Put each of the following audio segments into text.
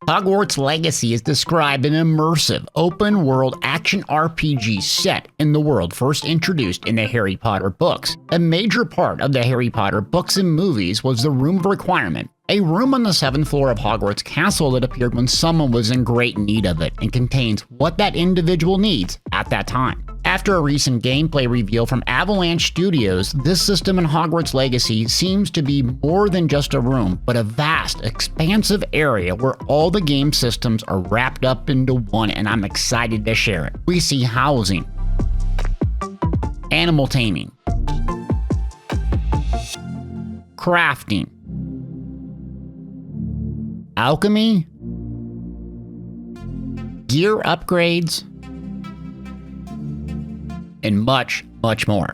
Hogwarts Legacy is described an immersive, open-world action RPG set in the world first introduced in the Harry Potter books. A major part of the Harry Potter books and movies was the Room of Requirement, a room on the 7th floor of Hogwarts Castle that appeared when someone was in great need of it and contains what that individual needs at that time. After a recent gameplay reveal from Avalanche Studios, this system in Hogwarts Legacy seems to be more than just a room, but a vast, expansive area where all the game systems are wrapped up into one, and I'm excited to share it. We see housing, animal taming, crafting, alchemy, gear upgrades, and much, much more.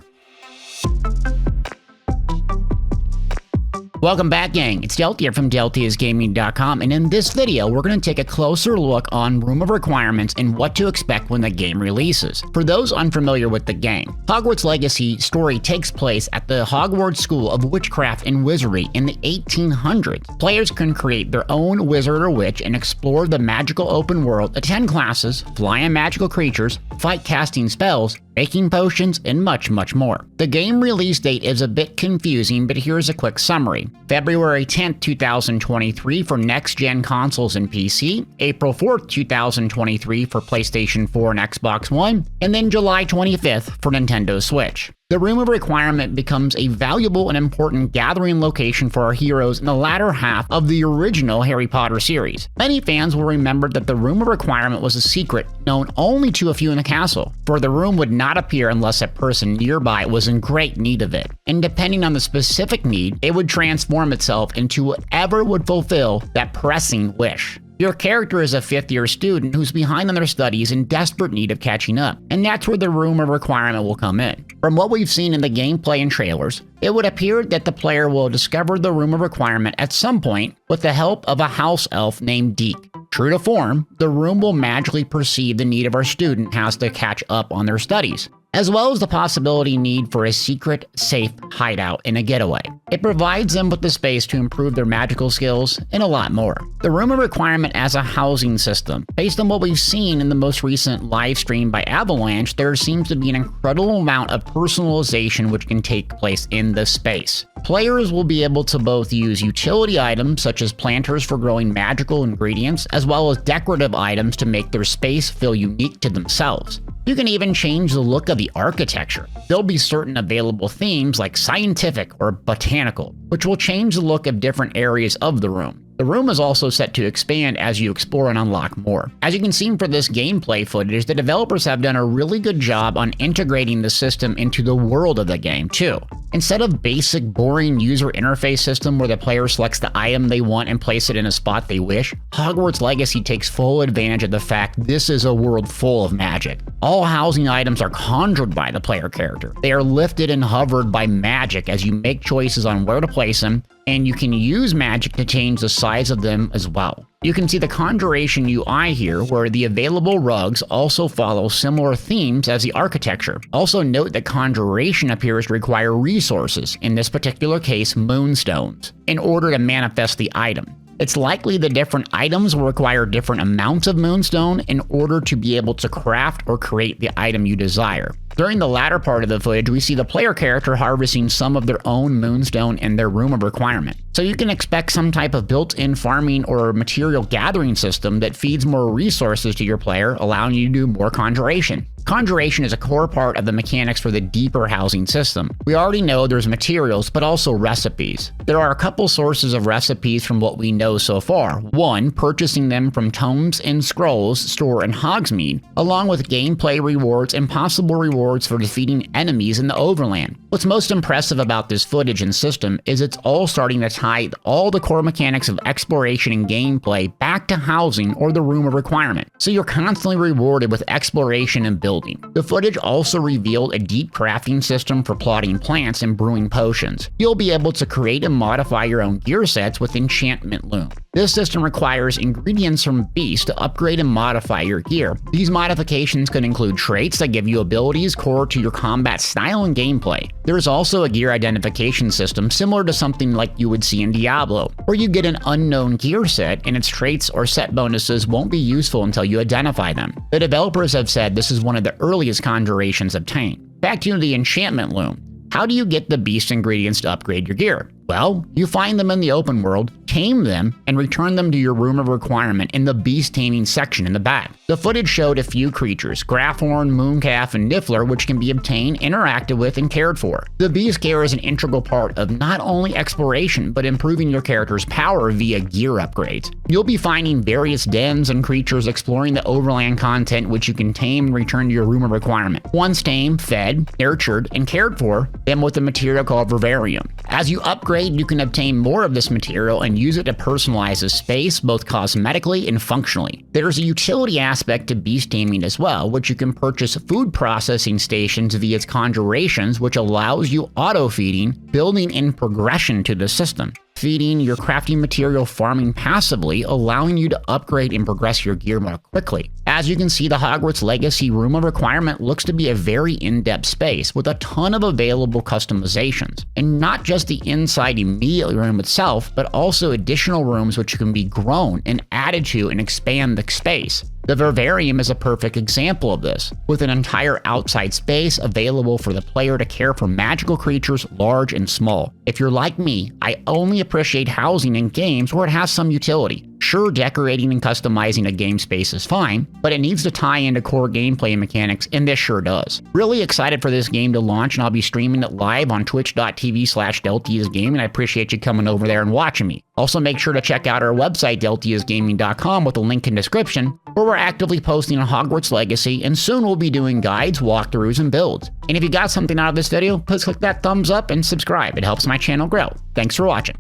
Welcome back, gang. It's Deltia from DeltiasGaming.com, and in this video, we're going to take a closer look on Room of Requirements and what to expect when the game releases. For those unfamiliar with the game, Hogwarts Legacy story takes place at the Hogwarts School of Witchcraft and Wizardry in the 1800s. Players can create their own wizard or witch and explore the magical open world, attend classes, fly on magical creatures, fight casting spells, making potions, and much, much more. The game release date is a bit confusing, but here's a quick summary. February 10th, 2023 for next-gen consoles and PC, April 4th, 2023 for PlayStation 4 and Xbox One, and then July 25th for Nintendo Switch. The Room of Requirement becomes a valuable and important gathering location for our heroes in the latter half of the original Harry Potter series. Many fans will remember that the Room of Requirement was a secret known only to a few in the castle, for the room would not appear unless a person nearby was in great need of it. And depending on the specific need, it would transform itself into whatever would fulfill that pressing wish. Your character is a fifth-year student who's behind on their studies in desperate need of catching up, and that's where the Room of Requirement will come in. From what we've seen in the gameplay and trailers, it would appear that the player will discover the Room of Requirement at some point with the help of a house elf named Deke. True to form, the room will magically perceive the need of our student has to catch up on their studies, as well as the possibility need for a secret, safe hideout and a getaway. It provides them with the space to improve their magical skills and a lot more. The Room of Requirement as a housing system. Based on what we've seen in the most recent live stream by Avalanche, there seems to be an incredible amount of personalization which can take place in this space. Players will be able to both use utility items such as planters for growing magical ingredients, as well as decorative items to make their space feel unique to themselves. You can even change the look of the architecture. There'll be certain available themes like scientific or botanical, which will change the look of different areas of the room. The room is also set to expand as you explore and unlock more. As you can see for this gameplay footage, the developers have done a really good job on integrating the system into the world of the game too. Instead of basic, boring user interface system where the player selects the item they want and place it in a spot they wish, Hogwarts Legacy takes full advantage of the fact this is a world full of magic. All housing items are conjured by the player character. They are lifted and hovered by magic as you make choices on where to place them, and you can use magic to change the size of them as well. You can see the Conjuration UI here, where the available rugs also follow similar themes as the architecture. Also note that Conjuration appears to require resources, in this particular case moonstones, in order to manifest the item. It's likely the different items will require different amounts of moonstone in order to be able to craft or create the item you desire. During the latter part of the footage, we see the player character harvesting some of their own moonstone in their Room of Requirement. So you can expect some type of built-in farming or material gathering system that feeds more resources to your player, allowing you to do more conjuration. Conjuration is a core part of the mechanics for the deeper housing system. We already know there's materials, but also recipes. There are a couple sources of recipes from what we know so far. One, purchasing them from Tomes and Scrolls store in Hogsmeade, along with gameplay rewards and possible rewards for defeating enemies in the Overland. What's most impressive about this footage and system is it's all starting to tie all the core mechanics of exploration and gameplay back to housing or the Room of Requirement, so you're constantly rewarded with exploration and building. The footage also revealed a deep crafting system for plotting plants and brewing potions. You'll be able to create and modify your own gear sets with Enchantment Loom. This system requires ingredients from beasts to upgrade and modify your gear. These modifications could include traits that give you abilities core to your combat style and gameplay. There is also a gear identification system similar to something like you would see in Diablo, where you get an unknown gear set and its traits or set bonuses won't be useful until you identify them. The developers have said this is one of the earliest Conjurations obtained. Back to the Enchantment Loom. How do you get the beast ingredients to upgrade your gear? Well, you find them in the open world, tame them, and return them to your room of requirement in the beast taming section in the back. The footage showed a few creatures, Grafhorn, Mooncalf, and Niffler, which can be obtained, interacted with, and cared for. The beast care is an integral part of not only exploration, but improving your character's power via gear upgrades. You'll be finding various dens and creatures exploring the overland content which you can tame and return to your room of requirement. Once tamed, fed, nurtured, and cared for, them with a material called Vivarium. As you upgrade, you can obtain more of this material and use it to personalize the space both cosmetically and functionally. There's a utility aspect to beast taming as well, which you can purchase food processing stations via its conjurations, which allows you auto-feeding, building in progression to the system. Feeding your crafting material farming passively, allowing you to upgrade and progress your gear more quickly. As you can see, the Hogwarts Legacy Room of Requirement looks to be a very in-depth space with a ton of available customizations. And not just the inside immediate room itself, but also additional rooms which can be grown and added to and expand the space. The Vivarium is a perfect example of this, with an entire outside space available for the player to care for magical creatures large and small. If you're like me, I only appreciate housing in games where it has some utility. Sure, decorating and customizing a game space is fine, but it needs to tie into core gameplay mechanics, and this sure does. Really excited for this game to launch, and I'll be streaming it live on twitch.tv/DeltiaSgaming, and I appreciate you coming over there and watching me. Also, make sure to check out our website, deltiasgaming.com, with a link in description, where we're actively posting on Hogwarts Legacy, and soon we'll be doing guides, walkthroughs, and builds. And if you got something out of this video, please click that thumbs up and subscribe. It helps my channel grow. Thanks for watching.